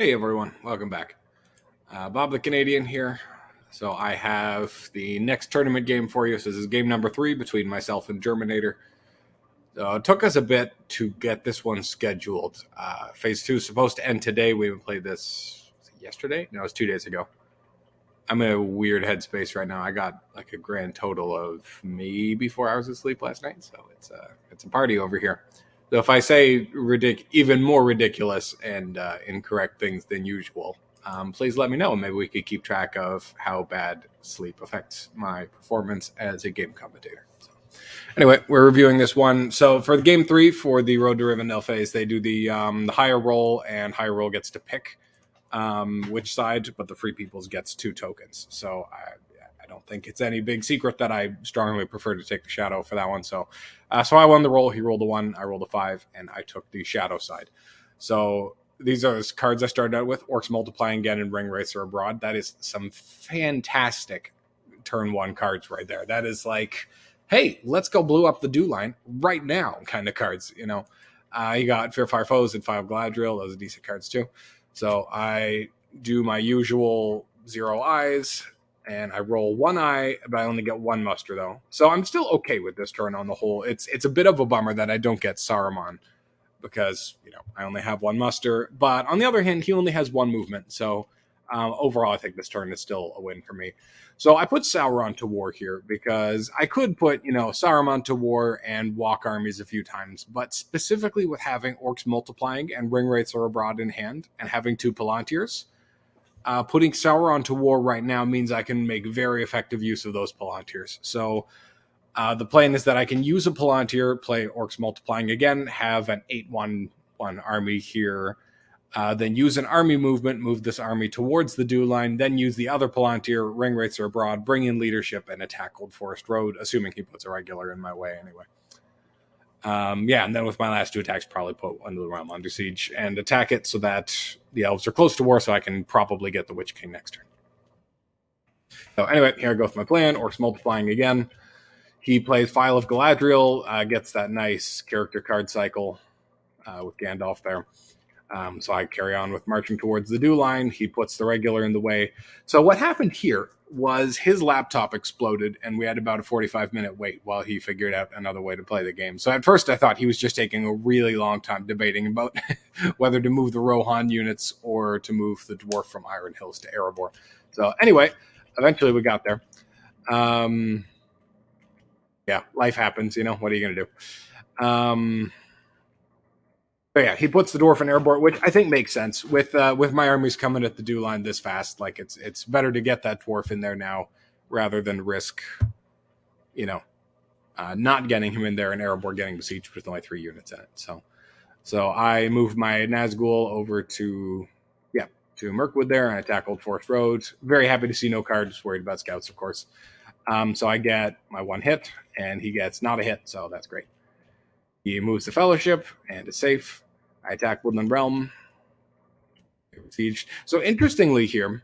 Hey everyone, welcome back. Bob the Canadian here. So I have the next tournament game for you. So this is game number 3 between myself and Germanator. It took us a bit to get this one scheduled. Phase 2 is supposed to end today. We haven't played this yesterday? No, it was 2 days ago. I'm in a weird headspace right now. I got like a grand total of maybe 4 hours of sleep last night. So it's a party over here. So if I say even more ridiculous and incorrect things than usual, please let me know. Maybe we could keep track of how bad sleep affects my performance as a game commentator. So, anyway, we're reviewing this one. So for the game 3 for the Road to Rivendell phase, they do the higher roll, and higher roll gets to pick which side, but the Free Peoples gets 2 tokens. So I don't think it's any big secret that I strongly prefer to take the shadow for that one. So I won the roll. He rolled a 1, I rolled a 5, and I took the shadow side. So these are the cards I started out with. Orcs Multiplying Again and Ring Racer Abroad. That is some fantastic turn 1 cards right there. That is like, hey, let's go blue up the dew line right now kind of cards, you know. You got Fear Fire Foes and File Gladriel. Those are decent cards too. So I do my usual 0 eyes, and I roll 1 eye, but I only get 1 muster though. So I'm still okay with this turn on the whole. It's a bit of a bummer that I don't get Saruman because, you know, I only have 1 muster. But on the other hand, he only has 1 movement. So overall, I think this turn is still a win for me. So I put Sauron to war here because I could put, Saruman to war and walk armies a few times, but specifically with having Orcs Multiplying and Ring Racer Abroad in hand and having 2 Palantirs, putting Sauron to war right now means I can make very effective use of those Palantirs. So the plan is that I can use a Palantir, play Orcs Multiplying Again, have an 8-1-1 army here, then use an army movement, move this army towards the dew line, then use the other Palantir, Ring Racer Abroad, bring in leadership, and attack Old Forest Road, assuming he puts a regular in my way anyway. And then with my last 2 attacks, probably put Under the Realm under siege and attack it so that the elves are close to war, so I can probably get the Witch King next turn. So anyway, here I go with my plan. Orcs Multiplying Again. He plays File of Galadriel, gets that nice character card cycle with Gandalf there. So I carry on with marching towards the dew line. He puts the regular in the way. So what happened here was his laptop exploded, and we had about a 45-minute wait while he figured out another way to play the game. So at first I thought he was just taking a really long time debating about whether to move the Rohan units or to move the dwarf from Iron Hills to Erebor. So anyway, eventually we got there. Life happens, what are you going to do? But yeah, he puts the dwarf in Erebor, which I think makes sense with my armies coming at the dew line this fast. Like it's better to get that dwarf in there now rather than risk, not getting him in there and Erebor getting besieged with only 3 units in it. So I moved my Nazgul over to Mirkwood there and attack Old Forest Road. Very happy to see no cards. Worried about scouts, of course. So I get my 1 hit, and he gets not a hit, so that's great. He moves the Fellowship and is safe. I attack Woodland Realm. Siege. So interestingly here,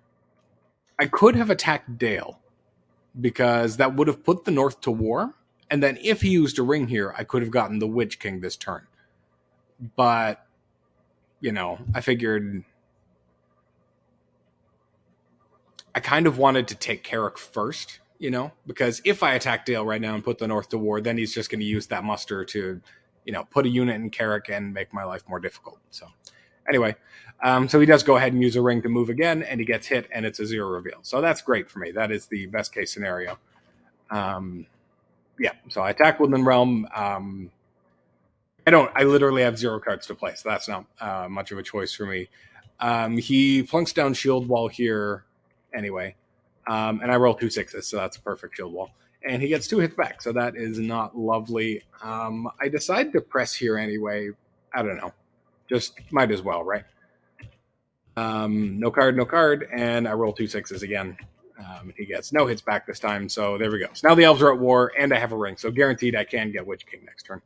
I could have attacked Dale because that would have put the North to war. And then if he used a ring here, I could have gotten the Witch King this turn. But, I figured I kind of wanted to take Carrick first, because if I attack Dale right now and put the North to war, then he's just going to use that muster to put a unit in Carrick and make my life more difficult. So anyway, so he does go ahead and use a ring to move again, and he gets hit, and it's a 0 reveal. So that's great for me. That is the best case scenario. So I attack Woodland Realm. I literally have 0 cards to play, so that's not much of a choice for me. He plunks down Shield Wall here anyway, and I roll 2 6s, so that's a perfect Shield Wall. And he gets 2 hits back, so that is not lovely. I decide to press here anyway. I don't know. Just might as well, right? No card, and I roll 2 6s again. He gets no hits back this time, so there we go. So now the elves are at war, and I have a ring, so guaranteed I can get Witch King next turn.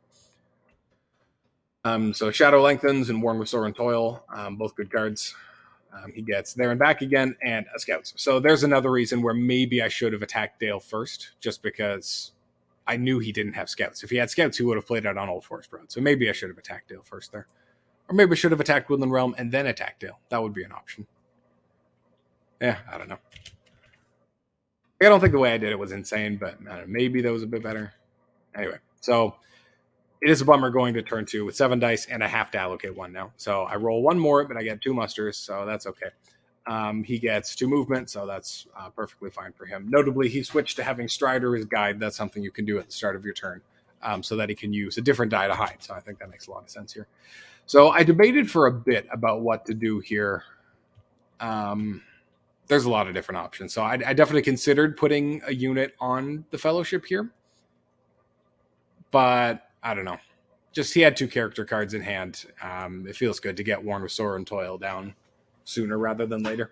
So Shadow Lengthens and Worn with Sore and Toil, both good cards. He gets there and back again, and a Scouts. So there's another reason where maybe I should have attacked Dale first, just because I knew he didn't have Scouts. If he had Scouts, he would have played out on Old Forest Road. So maybe I should have attacked Dale first there. Or maybe I should have attacked Woodland Realm and then attacked Dale. That would be an option. Yeah, I don't know. I don't think the way I did it was insane, but maybe that was a bit better. Anyway, so it is a bummer going to turn 2 with 7 dice, and I have to allocate 1 now. So I roll 1 more, but I get 2 musters, so that's okay. He gets 2 movement, so that's perfectly fine for him. Notably, he switched to having Strider as guide. That's something you can do at the start of your turn, so that he can use a different die to hide. So I think that makes a lot of sense here. So I debated for a bit about what to do here. There's a lot of different options. So I definitely considered putting a unit on the Fellowship here. But I don't know. Just he had 2 character cards in hand. It feels good to get Worn with Sorrow and Toil down sooner rather than later.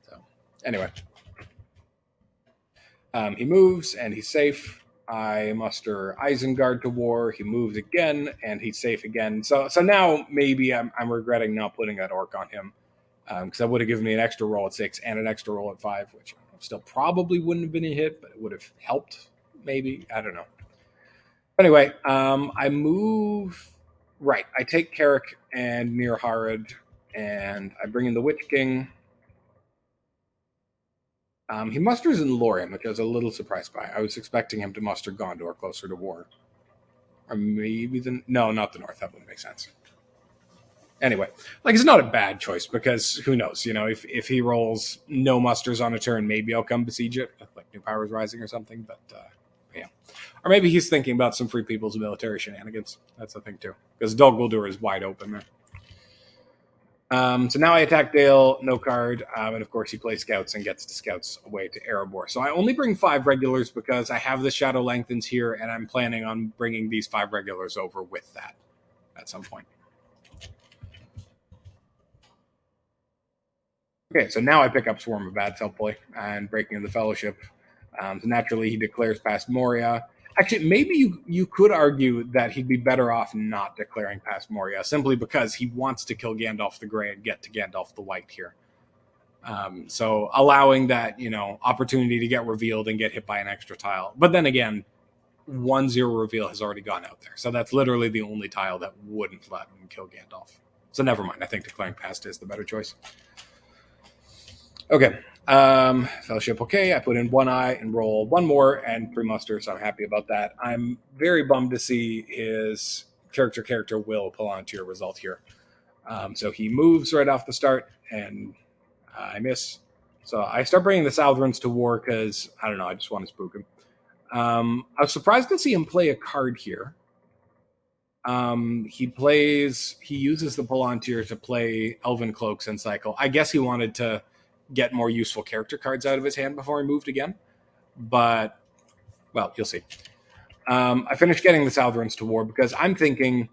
So anyway. He moves and he's safe. I muster Isengard to war. He moves again and he's safe again. So now maybe I'm regretting not putting that orc on him. Because that would have given me an extra roll at 6 and an extra roll at 5, which still probably wouldn't have been a hit, but it would have helped, maybe. I don't know. Anyway, I move... Right, I take Carrick and Mir Harad, and I bring in the Witch King. He musters in Lorien, which I was a little surprised by. I was expecting him to muster Gondor closer to war. Or maybe no, not the north. That wouldn't make sense. Anyway, it's not a bad choice because who knows? If he rolls no musters on a turn, maybe I'll come besiege it, like New Powers Rising or something. But yeah, or maybe he's thinking about some Free People's military shenanigans. That's the thing too, because Dol Guldur is wide open there. So now I attack Dale, no card, and of course he plays scouts and gets the scouts away to Erebor. So I only bring 5 regulars because I have the Shadow Lengthens here, and I'm planning on bringing these 5 regulars over with that at some point. Okay, so now I pick up Swarm of Bats, hopefully, and breaking in the Fellowship. So naturally, he declares past Moria. Actually, maybe you could argue that he'd be better off not declaring past Moria, simply because he wants to kill Gandalf the Grey and get to Gandalf the White here. So allowing that, opportunity to get revealed and get hit by an extra tile. But then again, 1/0 reveal has already gone out there. So that's literally the only tile that wouldn't let him kill Gandalf. So never mind. I think declaring past is the better choice. Okay. Fellowship, okay. I put in 1 eye and roll 1 more and 3 muster, so I'm happy about that. I'm very bummed to see his character will pull onto your result here. So he moves right off the start, and I miss. So I start bringing the Southrons to war because, I don't know, I just want to spook him. I was surprised to see him play a card here. He uses the Palantir to play Elven Cloaks and cycle. I guess he wanted to get more useful character cards out of his hand before he moved again. But, well, you'll see. I finished getting the Southrons to war because I'm thinking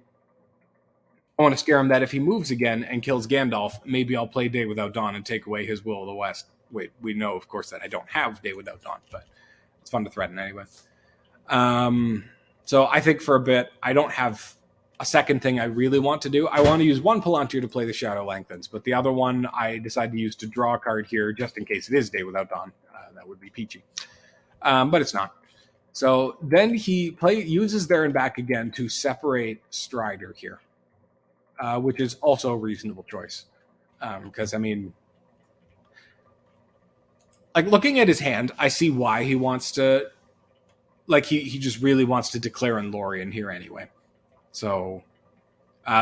I want to scare him that if he moves again and kills Gandalf, maybe I'll play Day Without Dawn and take away his Will of the West. Wait, we know, of course, that I don't have Day Without Dawn, but it's fun to threaten anyway. So I think for a bit, I don't have a second thing I really want to do. I want to use 1 Palantir to play the Shadow Lengthens, but the other one I decide to use to draw a card here just in case it is Day Without Dawn. That would be peachy. But it's not. So then he uses There and Back again to separate Strider here, which is also a reasonable choice. Because, looking at his hand, I see why he wants to... he just really wants to declare in Lorien here anyway. So,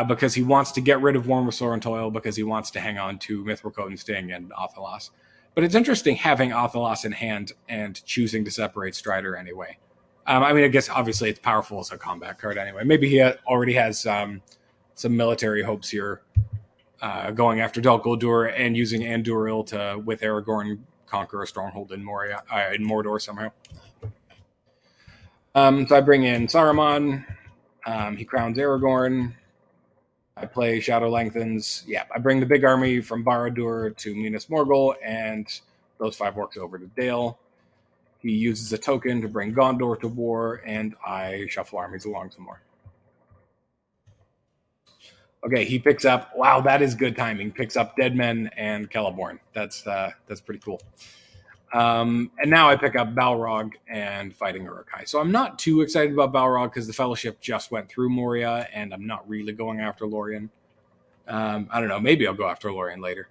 because he wants to get rid of Worm with Sorrow and Toil, because he wants to hang on to Mithril Coat and Sting and Athelas. But it's interesting having Athelas in hand and choosing to separate Strider anyway. I guess obviously it's powerful as a combat card anyway. Maybe he already has some military hopes here, going after Dol Guldur and using Andúril to, with Aragorn, conquer a stronghold in Mordor somehow. So I bring in Saruman. He crowns Aragorn. I play Shadow Lengthens. Yeah, I bring the big army from Barad-dûr to Minas Morgul, and those 5 orcs over to Dale. He uses a token to bring Gondor to war, and I shuffle armies along some more. Okay, he picks up... Wow, that is good timing. Picks up Dead Men and Celeborn. That's pretty cool. And now I pick up Balrog and fighting Uruk-hai. So I'm not too excited about Balrog because the Fellowship just went through Moria, and I'm not really going after Lorien. I don't know. Maybe I'll go after Lorien later.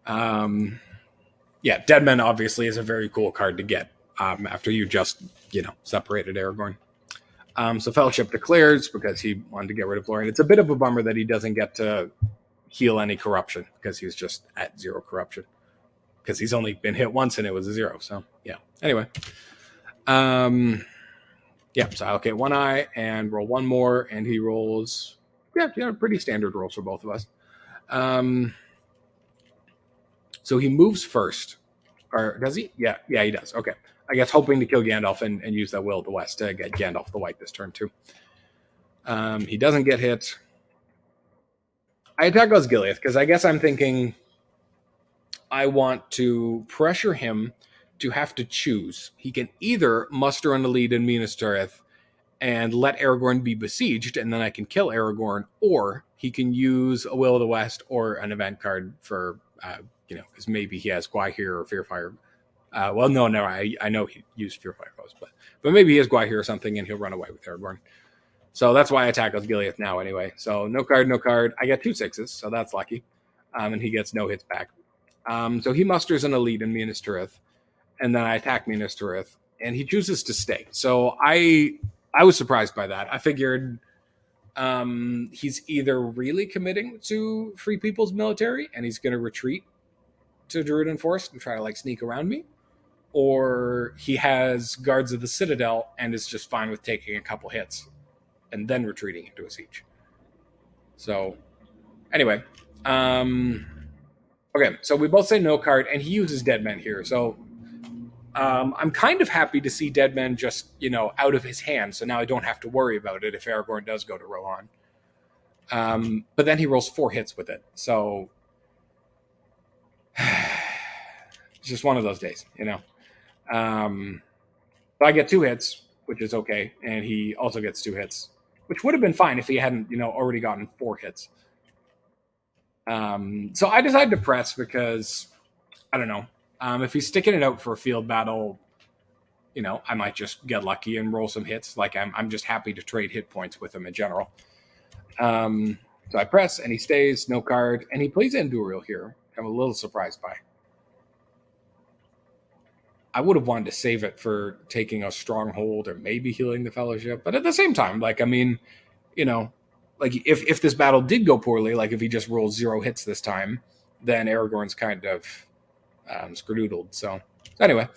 Yeah, Deadman obviously is a very cool card to get after you just, separated Aragorn. So Fellowship declares because he wanted to get rid of Lorien. It's a bit of a bummer that he doesn't get to heal any corruption because he's just at 0 corruption. Because he's only been hit once and it was a 0. So, yeah. Anyway. Yeah, so I'll get one eye and roll one more, and he rolls, pretty standard rolls for both of us. So he moves first. Or does he? Yeah, he does. Okay. I guess hoping to kill Gandalf and use that Will of the West to get Gandalf the White this turn, too. He doesn't get hit. I attack Osgiliath because I guess I'm thinking I want to pressure him to have to choose. He can either muster an elite in Minas Tirith and let Aragorn be besieged, and then I can kill Aragorn, or he can use a Will of the West or an event card for, because maybe he has Gwaihir or Fearfire. Well, no, I know he used Fearfire Post, but maybe he has Gwaihir or something, and he'll run away with Aragorn. So that's why I attack Osgiliath now anyway. So no card. I get 2 6s, so that's lucky. And he gets no hits back. So he musters an elite in Minas Tirith, and then I attack Minas Tirith, and he chooses to stay. So I was surprised by that. I figured he's either really committing to Free People's Military, and he's going to retreat to Druiden Forest and try to sneak around me, or he has Guards of the Citadel and is just fine with taking a couple hits and then retreating into a siege. So anyway, okay, so we both say no card, and he uses Deadman here. So I'm kind of happy to see Deadman just, out of his hand, so now I don't have to worry about it if Aragorn does go to Rohan. But then he rolls 4 hits with it, so it's just one of those days, But I get 2 hits, which is okay, and he also gets 2 hits, which would have been fine if he hadn't, already gotten 4 hits. So I decided to press because, I don't know, if he's sticking it out for a field battle, I might just get lucky and roll some hits. I'm just happy to trade hit points with him in general. So I press, and he stays, no card, and he plays Andúril here. I'm a little surprised by. I would have wanted to save it for taking a stronghold or maybe healing the Fellowship, but at the same time, if this battle did go poorly, if he just rolls 0 hits this time, then Aragorn's kind of skedoodled. So anyway,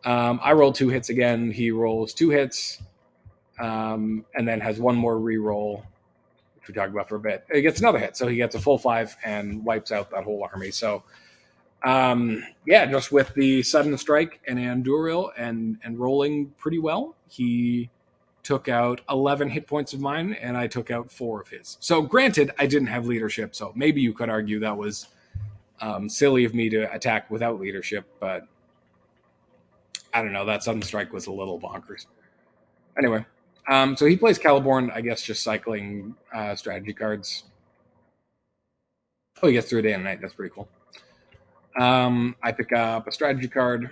I roll 2 hits again. He rolls 2 hits, and then has one more re-roll, which we talked about for a bit. He gets another hit, so he gets a full 5 and wipes out that whole army. So, just with the sudden strike and Andúril and rolling pretty well, he took out 11 hit points of mine, and I took out 4 of his. So granted, I didn't have leadership, so maybe you could argue that was silly of me to attack without leadership, but I don't know, that sudden strike was a little bonkers. Anyway, so he plays Celeborn, I guess just cycling strategy cards. Oh, he gets through a day and a night, that's pretty cool. I pick up a strategy card.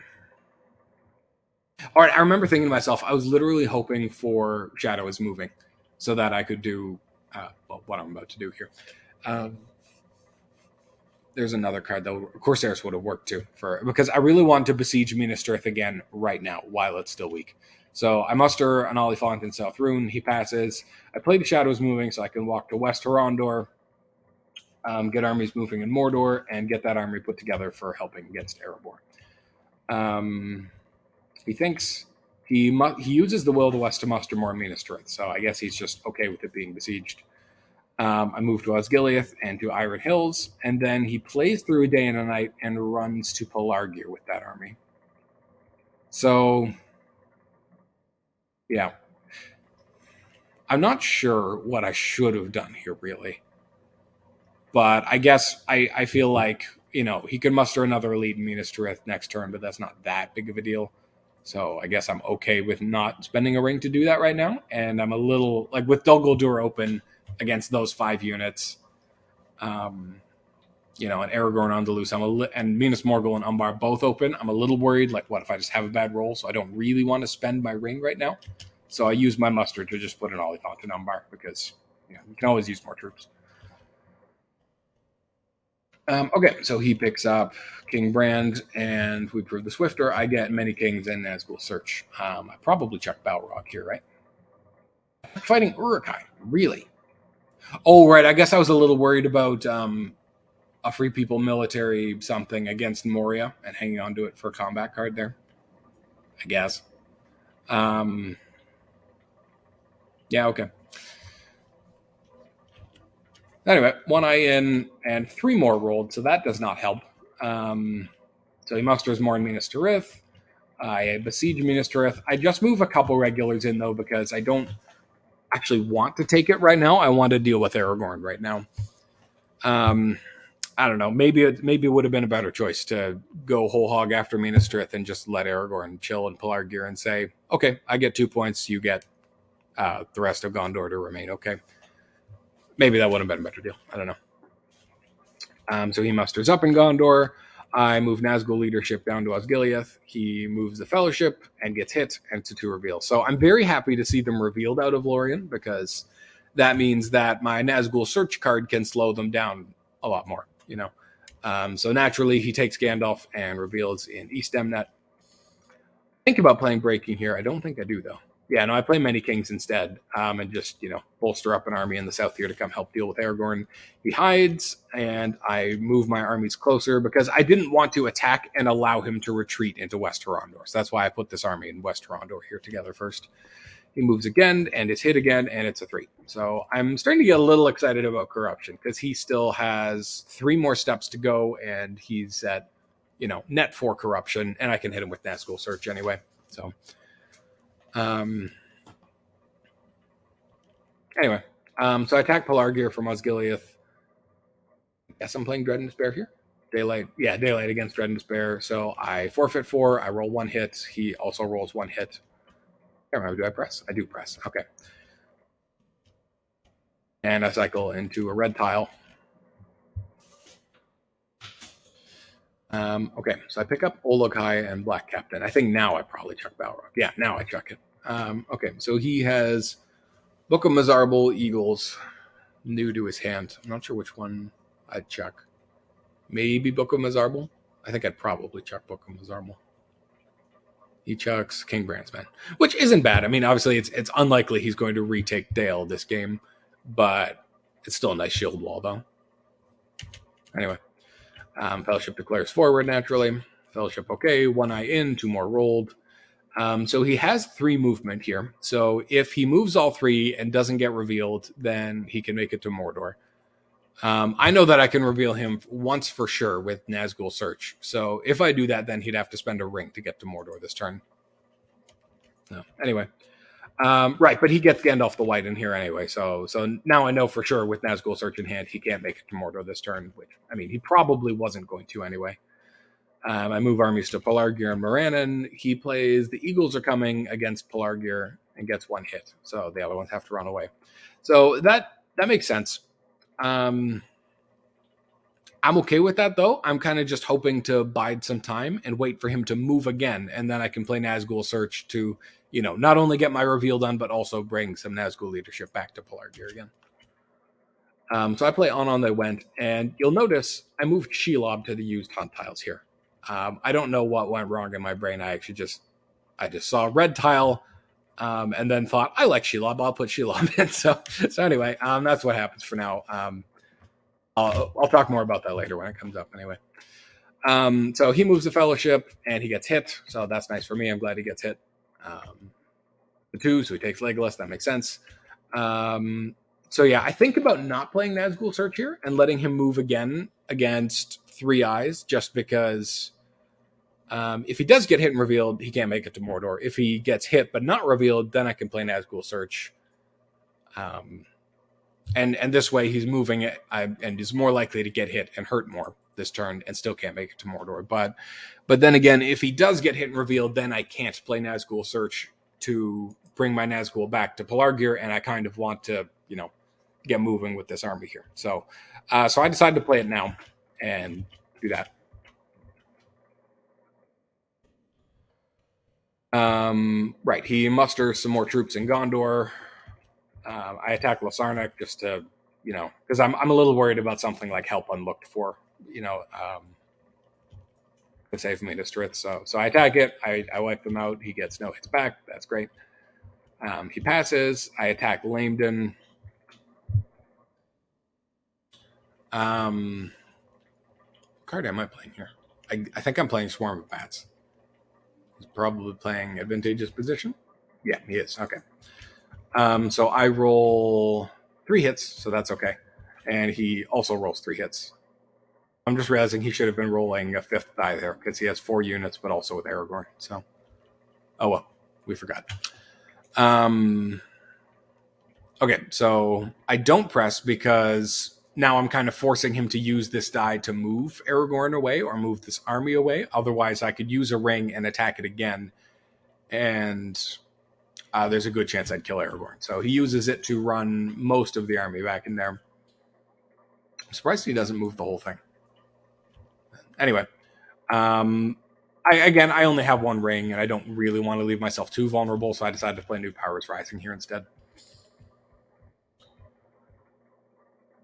All right, I remember thinking to myself, I was literally hoping for Shadow is Moving so that I could do what I'm about to do here. There's another card that Corsairs would have worked too, because I really want to besiege Minas Tirith again right now while it's still weak. So I muster an Oliphant in South Rune. He passes. I play the Shadows Moving so I can walk to West Horondor, get armies moving in Mordor, and get that army put together for helping against Erebor. He thinks he uses the Will of the West to muster more Minas Tirith, so I guess he's just okay with it being besieged. I move to Osgiliath and to Iron Hills, and then he plays through a day and a night and runs to Pelargir with that army. So, yeah. I'm not sure what I should have done here, really. But I guess I feel like, he could muster another elite in Minas Tirith next turn, but that's not that big of a deal. So I guess I'm okay with not spending a ring to do that right now. And I'm a little, with Dol Guldur open against those 5 units, and Aragorn on the loose. And Minas Morgul and Umbar both open. I'm a little worried, like, what if I just have a bad roll? So I don't really want to spend my ring right now. So I use my mustard to just put an Olipont in Umbar because you can always use more troops. Okay, so he picks up King Brand, and we prove the Swifter. I get many kings and Nazgul Search. I probably chuck Balrog here, right? Fighting Uruk-hai, really? Oh, right. I guess I was a little worried about a Free People military something against Moria and hanging on to it for a combat card there. I guess. Yeah, okay. Anyway, 1 eye in and 3 more rolled, so that does not help. So he musters more in Minas Tirith. I besiege Minas Tirith. I just move a couple regulars in, though, because I don't actually want to take it right now. I want to deal with Aragorn right now. I don't know. Maybe it would have been a better choice to go whole hog after Minas Tirith and just let Aragorn chill in Pelargir and say, okay, I get 2 points. You get the rest of Gondor to remain. Okay. Maybe that would have been a better deal. I don't know. So he musters up in Gondor. I move Nazgul leadership down to Osgiliath. He moves the Fellowship and gets hit and to 2 reveal. So I'm very happy to see them revealed out of Lorien because that means that my Nazgul search card can slow them down a lot more, So naturally, he takes Gandalf and reveals in East Demnet. Think about playing Breaking here. I don't think I do, though. Yeah, no, I play many kings instead, and just bolster up an army in the south here to come help deal with Aragorn. He hides, and I move my armies closer because I didn't want to attack and allow him to retreat into West Horondor. So that's why I put this army in West Horondor here together first. He moves again, and it's hit again, and it's a 3. So I'm starting to get a little excited about Corruption because he still has 3 more steps to go, and he's at net 4 Corruption, and I can hit him with Nazgul Search anyway. So. Anyway, so I attack Pelargir from Osgiliath. Guess I'm playing Dread and Despair here. Daylight against Dread and Despair. So I forfeit 4. I roll 1 hit. He also rolls 1 hit. I can't remember, do I press? I do press. Okay. And I cycle into a red tile. Okay, so I pick up Ologhai and Black Captain. I think now I probably chuck Balrog. Yeah, now I chuck it. Okay, so he has Book of Mizarble, Eagles, new to his hand. I'm not sure which one I'd chuck. Maybe Book of Mizarble? I think I'd probably chuck Book of Mizarble. He chucks King Brandsman, which isn't bad. I mean, obviously, it's unlikely he's going to retake Dale this game, but it's still a nice shield wall, though. Anyway, Fellowship declares forward naturally. Fellowship okay, 1 eye in, 2 more rolled. So he has 3 movement here. So if he moves all 3 and doesn't get revealed, then he can make it to Mordor. I know that I can reveal him once for sure with Nazgul Search. So if I do that, then he'd have to spend a ring to get to Mordor this turn. No. Anyway. Right, but he gets Gandalf the White in here anyway. So now I know for sure with Nazgul Search in hand, he can't make it to Mordor this turn. Which, I mean, he probably wasn't going to anyway. I move armies to Pelargir and Morannon. He plays the Eagles are coming against Pelargir and gets 1 hit. So the other ones have to run away. So that makes sense. I'm okay with that, though. I'm kind of just hoping to bide some time and wait for him to move again, and then I can play Nazgul Search to, not only get my reveal done, but also bring some Nazgul leadership back to Pelargir again. So I play On They Went, and you'll notice I moved Shelob to the used hunt tiles here. I don't know what went wrong in my brain. I just saw a red tile, and then thought, I like Shelob, I'll put Shelob in. So anyway, that's what happens for now. I'll talk more about that later when it comes up anyway. So he moves the Fellowship, and he gets hit, so that's nice for me. I'm glad he gets hit. The 2, so he takes Legolas, that makes sense. So yeah, I think about not playing Nazgul Search here and letting him move again against 3 eyes, just because if he does get hit and revealed, he can't make it to Mordor. If he gets hit but not revealed, then I can play Nazgul Search. And this way he's moving it and is more likely to get hit and hurt more this turn and still can't make it to Mordor. But then again, if he does get hit and revealed, then I can't play Nazgul Search to bring my Nazgul back to Pelargir, and I kind of want to, get moving with this army here. So I decided to play it now. and do that. Right, he musters some more troops in Gondor. I attack Lasarnak just to, because I'm a little worried about something like help unlooked for, to save me to Stritz. So I attack it. I wipe them out. He gets no hits back. That's great. He passes. I attack Lamden. Card am I playing here? I think I'm playing Swarm of Bats. He's probably playing Advantageous Position. Yeah, he is. Okay. So I roll 3 hits, so that's okay. And he also rolls 3 hits. I'm just realizing he should have been rolling a 5th die there because he has 4 units, but also with Aragorn. So, oh well, we forgot. Okay, so I don't press because now I'm kind of forcing him to use this die to move Aragorn away or move this army away. Otherwise, I could use a ring and attack it again, and there's a good chance I'd kill Aragorn. So he uses it to run most of the army back in there. I'm surprised he doesn't move the whole thing. Anyway, I only have 1 ring, and I don't really want to leave myself too vulnerable, so I decided to play New Powers Rising here instead.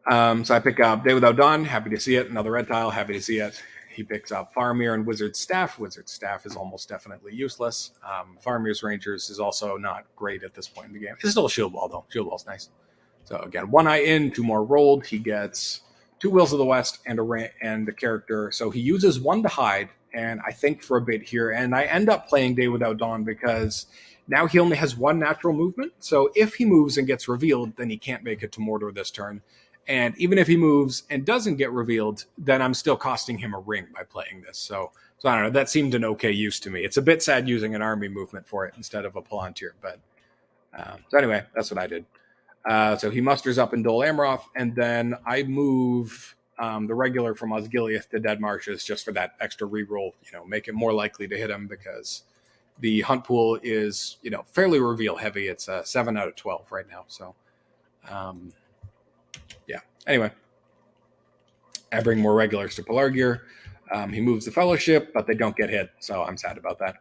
So I pick up Day Without Dawn, happy to see it. Another red tile, happy to see it. He picks up Faramir and Wizard's Staff. Wizard's Staff is almost definitely useless. Faramir's Rangers is also not great at this point in the game. It's still a Shield Wall, though. Shield Wall's nice. So again, 1 eye in, 2 more rolled. He gets 2 Wills of the West and a character. So he uses 1 to hide, and I think for a bit here. And I end up playing Day Without Dawn because now he only has 1 natural movement. So if he moves and gets revealed, then he can't make it to Mordor this turn. And even if he moves and doesn't get revealed, then I'm still costing him a ring by playing this. So I don't know. That seemed an okay use to me. It's a bit sad using an army movement for it instead of a Palantir. But so anyway, that's what I did. So he musters up in Dol Amroth, and then I move the regular from Osgiliath to Dead Marshes just for that extra reroll. Make it more likely to hit him because the hunt pool is fairly reveal heavy. It's 7 out of 12 right now. So. Yeah. Anyway, I bring more regulars to Pelargir. He moves the Fellowship, but they don't get hit, so I'm sad about that.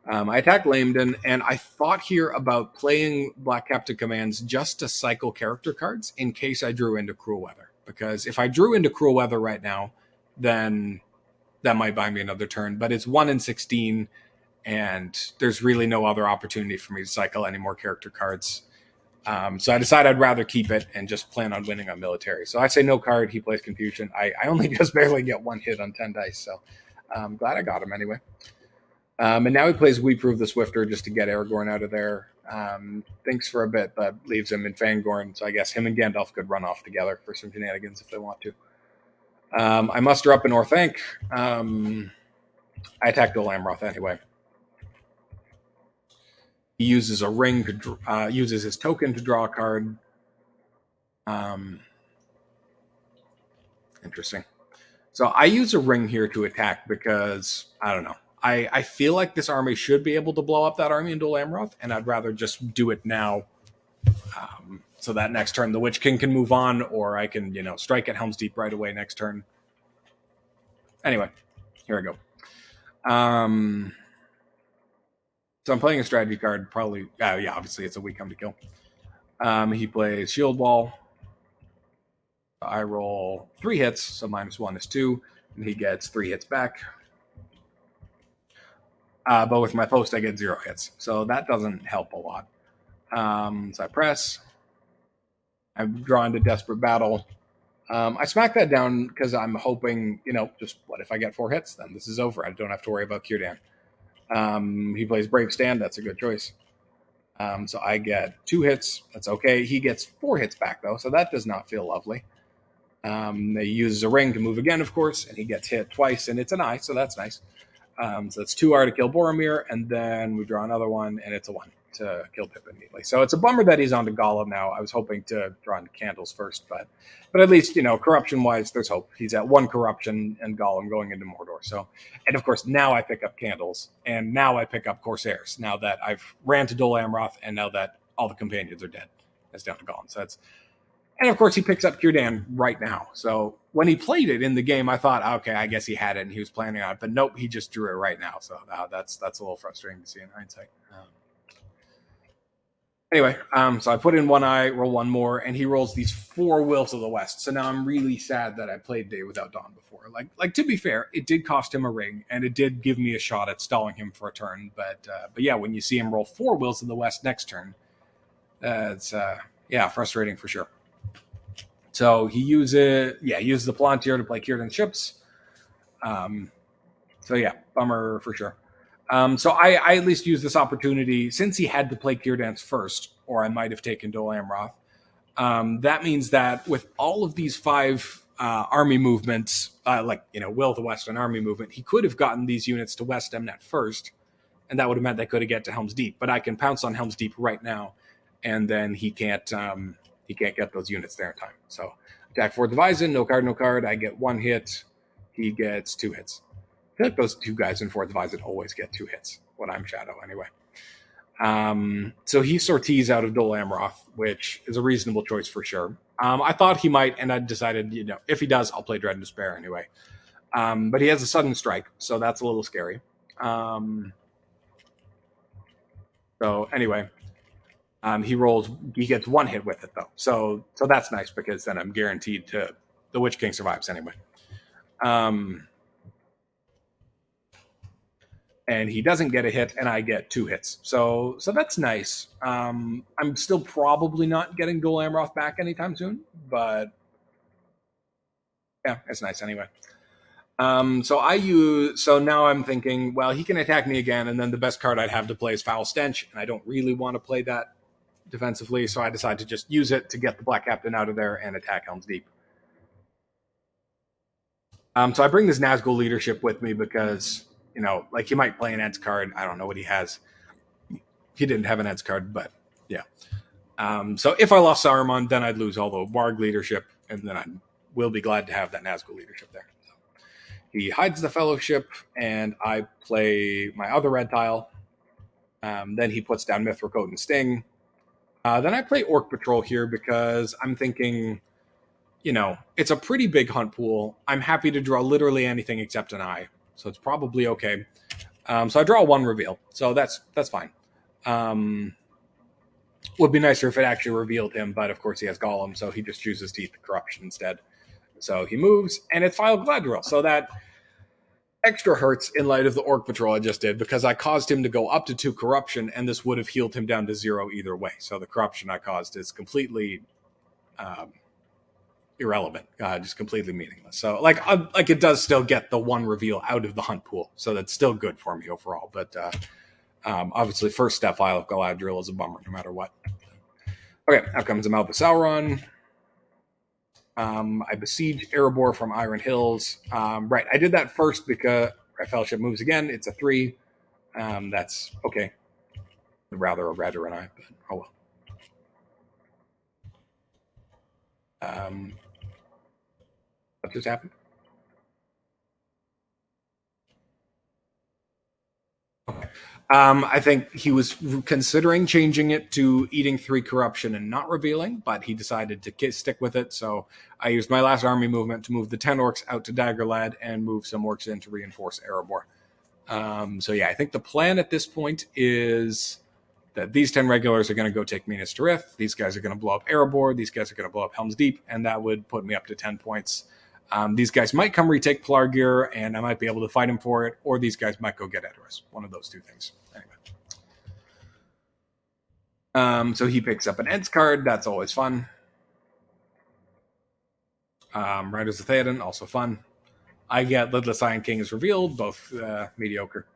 I attack Lamden, and I thought here about playing Black Captain Commands just to cycle character cards in case I drew into Cruel Weather. Because if I drew into Cruel Weather right now, then that might buy me another turn. But it's 1 in 16, and there's really no other opportunity for me to cycle any more character cards. So I decided I'd rather keep it and just plan on winning on military. So I say no card. He plays Confusion. I only just barely get 1 hit on 10 dice. So I'm glad I got him anyway. And now he plays We Prove the Swifter just to get Aragorn out of there. Thinks for a bit, but leaves him in Fangorn. So I guess him and Gandalf could run off together for some shenanigans if they want to. I muster up in Orthanc. I attack Dol Amroth anyway. He uses a ring to uses his token to draw a card. Interesting. So I use a ring here to attack because I don't know. I feel like this army should be able to blow up that army in Dol Amroth, and I'd rather just do it now. So that next turn the Witch King can move on, or I can strike at Helm's Deep right away next turn. Anyway, here I go. So I'm playing a strategy card, probably. Yeah, obviously it's a We Come to Kill. He plays Shield Wall. I roll 3 hits, so -1 is 2, and he gets 3 hits back. But with my post, I get 0 hits, so that doesn't help a lot. So I press. I draw into Desperate Battle. I smack that down because I'm hoping, just what if I get 4 hits? Then this is over. I don't have to worry about Círdan. He plays Brave Stand. That's a good choice. So I get 2 hits. That's okay. He gets 4 hits back, though, so that does not feel lovely. He uses a ring to move again, of course, and he gets hit twice, and it's an eye, so that's nice. So it's 2R to kill Boromir, and then we draw another one, and it's a 1 to kill Pippin immediately. So it's a bummer that he's on to Gollum now. I was hoping to draw into Candles first, but at least, corruption-wise, there's hope. He's at 1 corruption and Gollum going into Mordor. So, and of course, now I pick up Candles, and now I pick up Corsairs, now that I've ran to Dol Amroth, and now that all the companions are dead. It's down to Gollum. So And of course, he picks up Círdan right now. So when he played it in the game, I thought, okay, I guess he had it and he was planning on it. But nope, he just drew it right now. So that's a little frustrating to see in hindsight. Anyway, so I put in one eye, roll one more, and he rolls these 4 Wills of the West. So now I'm really sad that I played Day Without Dawn before. Like to be fair, it did cost him a ring, and it did give me a shot at stalling him for a turn. But yeah, when you see him roll 4 Wills of the West next turn, it's frustrating for sure. So he uses the Palantir to play Círdan ships. So yeah, bummer for sure. So I at least used this opportunity since he had to play Círdan first, or I might have taken Dol Amroth. That means that with all of these 5 army movements, Will of the West and army movement, he could have gotten these units to West Emnet first, and that would have meant they could have get to Helm's Deep. But I can pounce on Helm's Deep right now, and then he can't get those units there in time. So attack for Divison, no card. I get 1 hit. He gets 2 hits. I feel like those 2 guys in 4th Divison always get 2 hits when I'm Shadow anyway. So he sorties out of Dol Amroth, which is a reasonable choice for sure. I thought he might, and I decided, if he does, I'll play Dread and Despair anyway. But he has a sudden strike, so that's a little scary. So anyway, he gets 1 hit with it though. So that's nice because then I'm guaranteed to the Witch King survives anyway. And he doesn't get a hit, and I get 2 hits. So that's nice. I'm still probably not getting Dol Amroth back anytime soon, but yeah, it's nice anyway. So now I'm thinking, well, he can attack me again, and then the best card I'd have to play is Foul Stench, and I don't really want to play that defensively, so I decide to just use it to get the Black Captain out of there and attack Helm's Deep. So I bring this Nazgul leadership with me because, he might play an Ed's card. I don't know what he has. He didn't have an Ed's card, but yeah. So if I lost Saruman, then I'd lose all the Warg leadership, and then I will be glad to have that Nazgul leadership there. So he hides the Fellowship, and I play my other red tile. Then he puts down Mithril Coat and Sting. Then I play Orc Patrol here because I'm thinking, it's a pretty big hunt pool. I'm happy to draw literally anything except an eye, so it's probably okay. So I draw 1 reveal, so that's fine. Would be nicer if it actually revealed him, but of course he has Golem, so he just chooses to eat the Corruption instead. So he moves, and it's File Gladriel. So that extra hurts in light of the Orc Patrol I just did, because I caused him to go up to 2 Corruption, and this would have healed him down to 0 either way. So the Corruption I caused is completely irrelevant, just completely meaningless. So it does still get the 1 reveal out of the hunt pool, so that's still good for me overall. But obviously, first step File of Galadriel is a bummer, no matter what. Okay, now comes a Malbus Sauron. I besiege Erebor from Iron Hills. Right, I did that first because Fellowship moves again. It's a 3. That's okay. Rather a red or an eye, but oh well. What just happened? Okay. I think he was considering changing it to eating 3 Corruption and not revealing, but he decided to stick with it. So I used my last army movement to move the 10 orcs out to Daggerlad and move some orcs in to reinforce Erebor. So yeah, I think the plan at this point is that these 10 regulars are going to go take Minas Tirith. These guys are going to blow up Erebor. These guys are going to blow up Helm's Deep, and that would put me up to 10 points. These guys might come retake Pelargir, and I might be able to fight him for it, or these guys might go get Edoras. One of those 2 things. Anyway. So he picks up an Ed's card. That's always fun. Riders of Theoden, also fun. I get Lidless Iron King is revealed, both mediocre.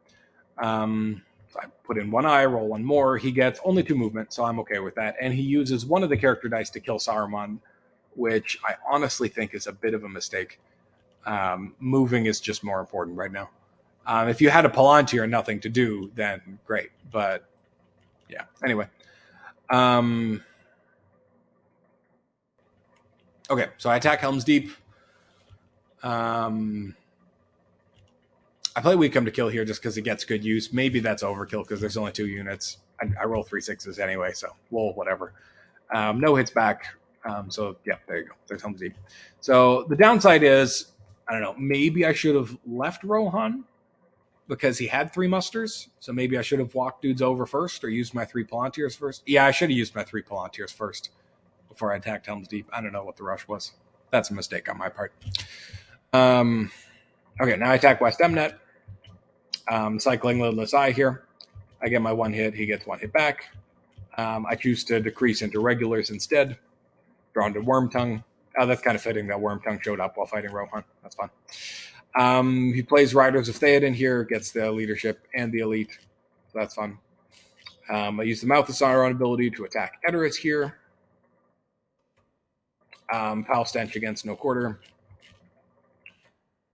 So I put in 1 eye, roll 1 more. He gets only 2 movement, so I'm okay with that. And he uses one of the character dice to kill Saruman, which I honestly think is a bit of a mistake. Moving is just more important right now. If you had a Palantir and nothing to do, then great. But yeah, anyway. Okay, so I attack Helm's Deep. I play Weakham to kill here just because it gets good use. Maybe that's overkill because there's only 2 units. I roll 3 6s anyway, so well, whatever. No hits back. So yeah, there you go. There's Helm's Deep. So the downside is, I don't know, maybe I should have left Rohan because he had 3 musters. So maybe I should have walked dudes over first or used my 3 Palantirs first. Yeah, I should have used my 3 Palantirs first before I attacked Helm's Deep. I don't know what the rush was. That's a mistake on my part. Okay, now I attack West Emnet. Cycling Lidless Eye here. I get my 1 hit. He gets 1 hit back. I choose to decrease into regulars instead. Drawn to Wormtongue. Oh, that's kind of fitting that Wormtongue showed up while fighting Rohan. That's fun. He plays Riders of Theoden here, gets the leadership and the elite. So that's fun. I use the Mouth of Sauron ability to attack Edoras here. Foul Stench against No Quarter.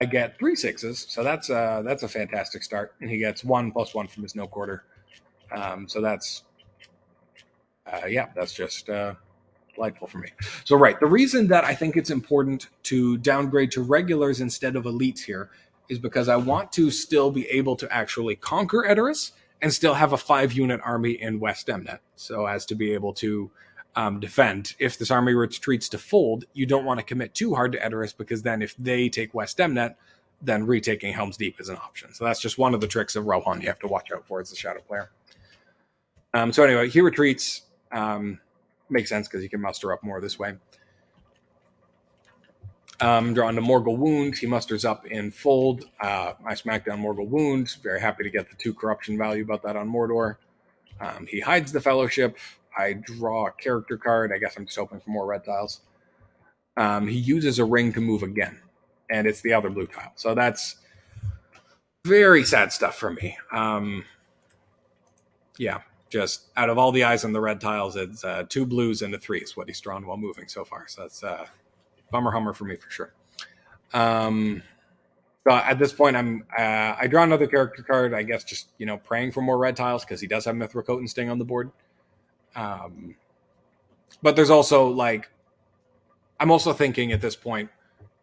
I get 3 6s, so that's a fantastic start. And he gets 1+1 from his No Quarter. So that's just delightful for me. So right, the reason that I think it's important to downgrade to regulars instead of elites here is because I want to still be able to actually conquer Edoras and still have a 5-unit army in West Emnet, so as to be able to defend. If this army retreats to Fold, you don't want to commit too hard to Edoras, because then if they take West Emnet, then retaking Helm's Deep is an option. So that's just one of the tricks of Rohan you have to watch out for as a Shadow player. So anyway, he retreats. Makes sense because you can muster up more this way. Drawn to Morgul Wound. He musters up in Fold. I smack down Morgul Wound. Very happy to get the 2 corruption value about that on Mordor. He hides the Fellowship. I draw a character card. I guess I'm just hoping for more red tiles. He uses a ring to move again, and it's the other blue tile. So that's very sad stuff for me. Yeah. Just out of all the eyes on the red tiles, it's 2 blues and a 3 is what he's drawn while moving so far. So that's bummer hummer for me for sure. So at this point, I draw another character card. I guess just praying for more red tiles because he does have Mithril Coat and Sting on the board. But there's also I'm also thinking at this point,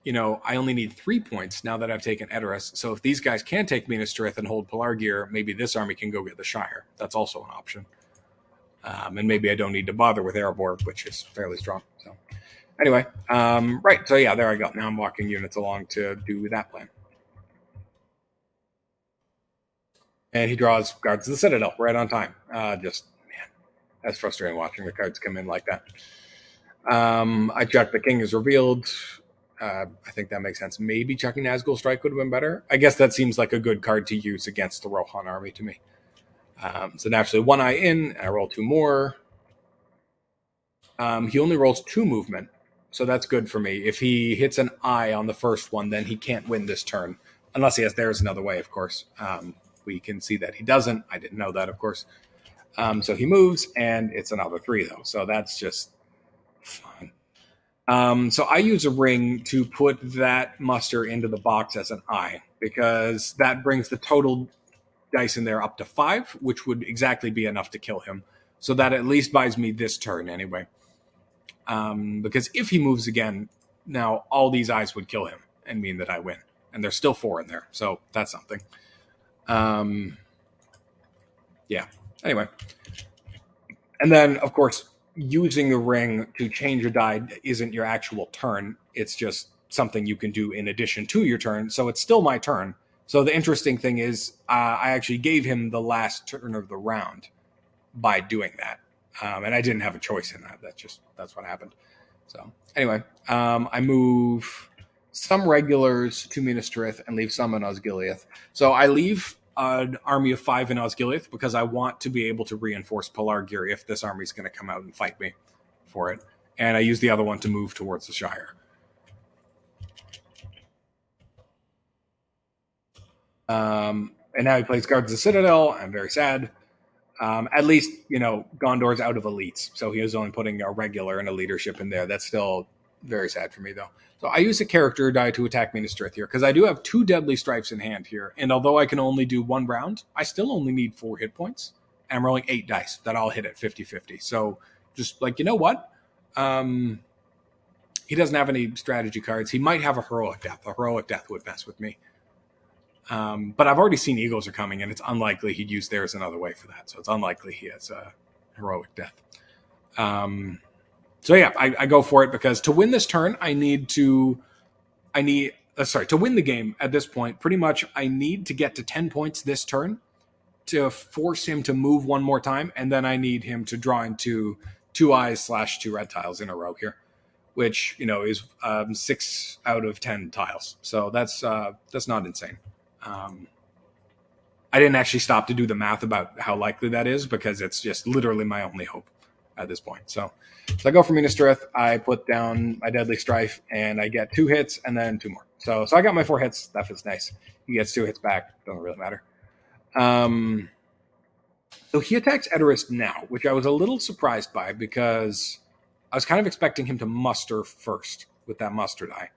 I only need 3 points now that I've taken Edoras. So if these guys can take Minas Tirith and hold Pelargir, maybe this army can go get the Shire. That's also an option. And maybe I don't need to bother with Erebor, which is fairly strong. So anyway, right. So yeah, there I go. Now I'm walking units along to do that plan. And he draws Guards of the Citadel right on time. Man, that's frustrating watching the cards come in like that. I check the King is revealed. I think that makes sense. Maybe checking Nazgul Strike would have been better. I guess that seems like a good card to use against the Rohan army to me. So naturally, 1 eye in, and I roll 2 more. He only rolls 2 movement, so that's good for me. If he hits an eye on the first one, then he can't win this turn. Unless he has There's Another Way, of course. We can see that he doesn't. I didn't know that, of course. So he moves, and it's another 3, though. So that's just fun. So I use a ring to put that muster into the box as an eye, because that brings the total dice in there up to 5, which would exactly be enough to kill him. So that at least buys me this turn anyway. Because if he moves again, now all these eyes would kill him and mean that I win. And there's still 4 in there, so that's something. Yeah. Anyway. And then, of course, using the ring to change a die isn't your actual turn. It's just something you can do in addition to your turn. So it's still my turn. So the interesting thing is I actually gave him the last turn of the round by doing that. And I didn't have a choice in that. That's what happened. So anyway, I move some regulars to Minas Tirith and leave some in Osgiliath. So I leave an army of 5 in Osgiliath because I want to be able to reinforce Pelargir if this army is going to come out and fight me for it. And I use the other one to move towards the Shire. And now he plays Guards of the Citadel. I'm very sad. At least, Gondor's out of elites, so he was only putting a regular and a leadership in there. That's still very sad for me, though. So I use a character die to attack Minas Tirith here, because I do have 2 Deadly Strifes in hand here, and although I can only do 1 round, I still only need 4 hit points, and I'm rolling 8 dice that all hit at 50-50. So just you know what? He doesn't have any strategy cards. He might have a Heroic Death. A Heroic Death would mess with me. But I've already seen Eagles Are Coming, and it's unlikely he'd use There's Another Way for that. So it's unlikely he has a Heroic Death. So yeah, I go for it because to win this turn, to win the game at this point, pretty much I need to get to 10 points this turn to force him to move one more time, and then I need him to draw into 2 eyes / 2 red tiles in a row here, which is 6 out of 10 tiles. So that's not insane. I didn't actually stop to do the math about how likely that is because it's just literally my only hope at this point. So I go for Minas Tirith, I put down my Deadly Strife, and I get 2 hits and then 2 more. So I got my 4 hits. That feels nice. He gets 2 hits back. Doesn't really matter. So he attacks Edoras now, which I was a little surprised by because I was kind of expecting him to muster first with that muster die.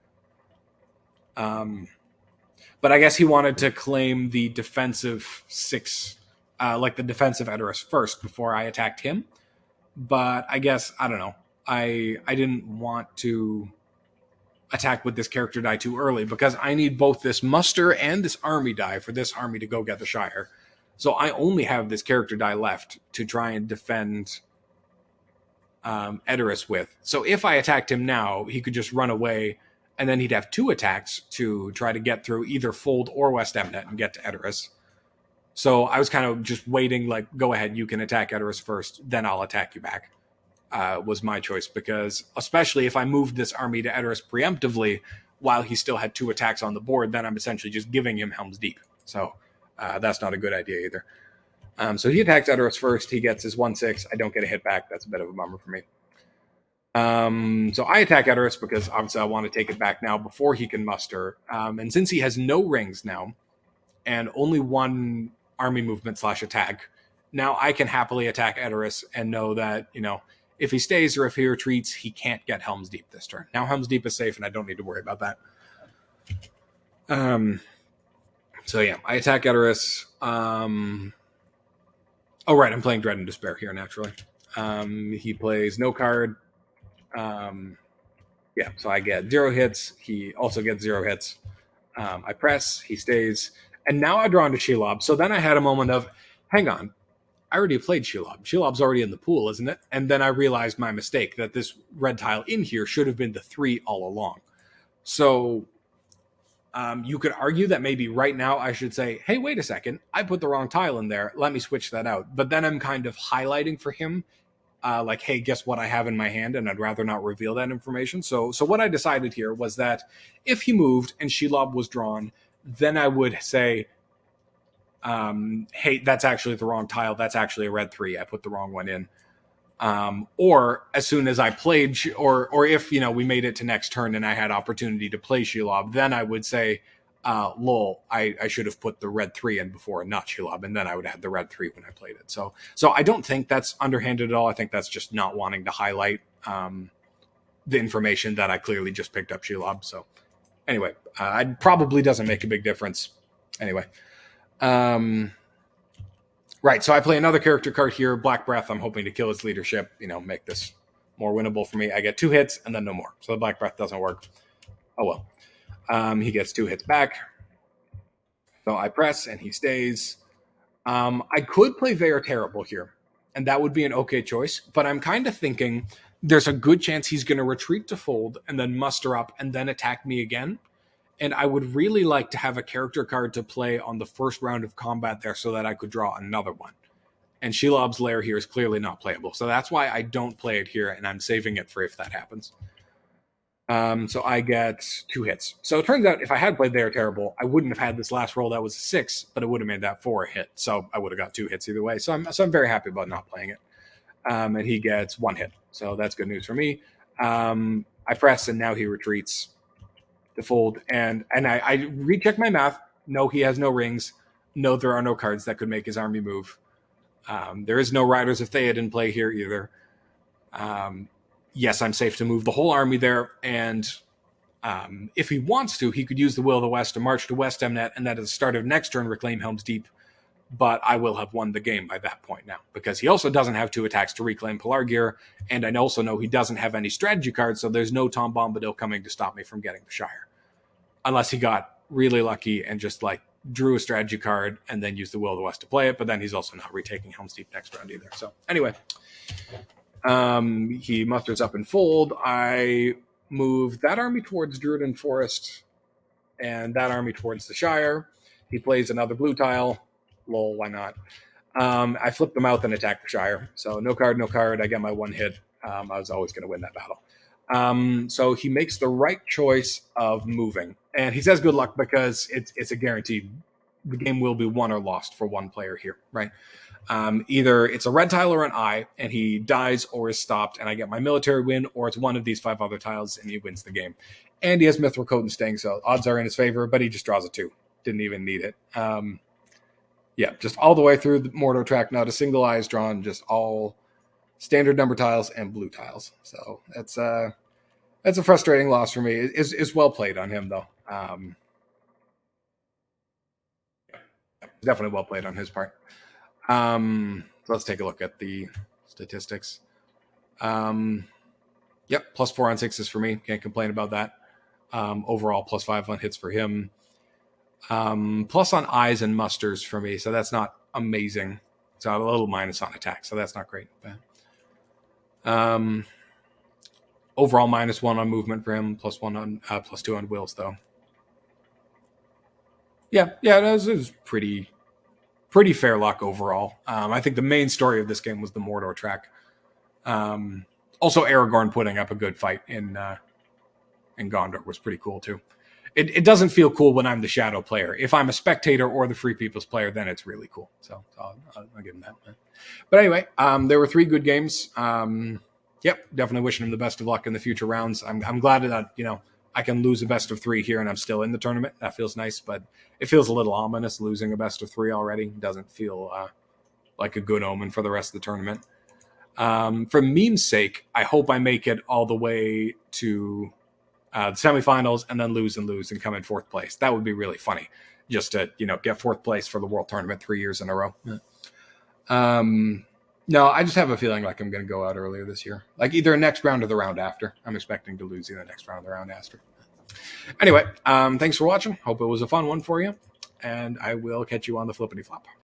But I guess he wanted to claim the defensive 6, like the defensive Edoras first before I attacked him. But I guess, I don't know. I didn't want to attack with this character die too early because I need both this muster and this army die for this army to go get the Shire. So I only have this character die left to try and defend Edoras with. So if I attacked him now, he could just run away, and then he'd have 2 attacks to try to get through either Fold or West Emnet and get to Edoras. So I was kind of just waiting, like, go ahead, you can attack Edoras first, then I'll attack you back, was my choice. Because especially if I moved this army to Edoras preemptively while he still had 2 attacks on the board, then I'm essentially just giving him Helm's Deep. So that's not a good idea either. So he attacks Edoras first. He gets his 1/6. I don't get a hit back. That's a bit of a bummer for me. So I attack Edoras because obviously I want to take it back now before he can muster. And since he has no rings now and only 1 army movement / attack, now I can happily attack Edoras and know that, if he stays or if he retreats, he can't get Helm's Deep this turn. Now Helm's Deep is safe and I don't need to worry about that. So yeah, I attack Edoras. Oh, right, I'm playing Dread and Despair here, naturally. He plays no card. So I get 0 hits. He also gets 0 hits. I press, he stays. And now I draw into Shelob. So then I had a moment of, hang on, I already played Shelob. Shelob's already in the pool, isn't it? And then I realized my mistake, that this red tile in here should have been the 3 all along. So you could argue that maybe right now I should say, hey, wait a second, I put the wrong tile in there. Let me switch that out. But then I'm kind of highlighting for him, like, hey, guess what I have in my hand? And I'd rather not reveal that information. So what I decided here was that if he moved and Shelob was drawn, then I would say, hey, that's actually the wrong tile. That's actually a red 3. I put the wrong one in. Or as soon as I played, or if, we made it to next turn and I had opportunity to play Shelob, then I would say, lol, I should have put the red 3 in before and not Shelob, and then I would have the red 3 when I played it. So I don't think that's underhanded at all. I think that's just not wanting to highlight the information that I clearly just picked up Shelob. So anyway, it probably doesn't make a big difference. Anyway. Right, so I play another character card here, Black Breath. I'm hoping to kill his leadership, make this more winnable for me. I get 2 hits and then no more. So the Black Breath doesn't work. Oh well. He gets 2 hits back. So I press and he stays. I could play They Are Terrible here, and that would be an okay choice, but I'm kind of thinking there's a good chance he's going to retreat to Fold and then muster up and then attack me again. And I would really like to have a character card to play on the first round of combat there so that I could draw another one. And Shelob's Lair here is clearly not playable. So that's why I don't play it here, and I'm saving it for if that happens. So I get 2 hits. So it turns out if I had played They Are Terrible, I wouldn't have had this last roll that was a 6, but it would have made that 4 a hit. So I would have got 2 hits either way. So I'm very happy about not playing it. And he gets 1 hit. So that's good news for me. I press, and now he retreats to Fold, and I recheck my math. No, he has no rings. No, there are no cards that could make his army move. There is no Riders of Theod in play here either. Yes, I'm safe to move the whole army there, and if he wants to, he could use the Will of the West to march to West Emnet, and then at the start of next turn reclaim Helm's Deep. But I will have won the game by that point now, because he also doesn't have 2 attacks to reclaim Pelargir, and I also know he doesn't have any strategy cards, so there's no Tom Bombadil coming to stop me from getting the Shire. Unless he got really lucky and just, drew a strategy card and then used the Will of the West to play it, but then he's also not retaking Helm's Deep next round either. So anyway, He musters up in fold. I move that army towards Druiden Forest and that army towards the Shire. He plays another blue tile. Lol, why not? I flip the mouth and attack the Shire. So no card, no card. I get my one hit. I was always going to win that battle. So he makes the right choice of moving. And he says good luck because it's a guarantee. The game will be won or lost for one player here, right? Either it's a red tile or an eye, and he dies or is stopped, and I get my military win, or it's one of these 5 other tiles, and he wins the game. And he has Mithril Coat and Sting, so odds are in his favor, but he just draws a 2. Didn't even need it. Yeah, just all the way through the Mordo track, not a single eye is drawn, just all standard number tiles and blue tiles. So that's a frustrating loss for me. It's well played on him, though. Definitely well played on his part. Let's take a look at the statistics. Yep, +4 on 6s for me. Can't complain about that. Overall, +5 on hits for him. Plus on eyes and musters for me, so that's not amazing. So a little minus on attack, so that's not great. But, overall, -1 on movement for him, +1 on +2 on wills, though. Yeah, it was pretty fair luck overall. I think the main story of this game was the Mordor track. Also, Aragorn putting up a good fight in Gondor was pretty cool too. It doesn't feel cool when I'm the shadow player. If I'm a spectator or the Free People's player, then it's really cool. So I'll give him that. But anyway, there were 3 good games. Yep, definitely wishing him the best of luck in the future rounds. I'm glad that I can lose a best of 3 here and I'm still in the tournament. That feels nice, but it feels a little ominous losing a best of 3 already. Doesn't feel like a good omen for the rest of the tournament. For meme's sake, I hope I make it all the way to the semifinals and then lose and come in 4th place. That would be really funny, just to get 4th place for the World Tournament 3 years in a row. No, I just have a feeling like I'm going to go out earlier this year, like either next round or the round after. I'm expecting to lose either next round or the round after. Anyway, thanks for watching. Hope it was a fun one for you, and I will catch you on the flippity flop.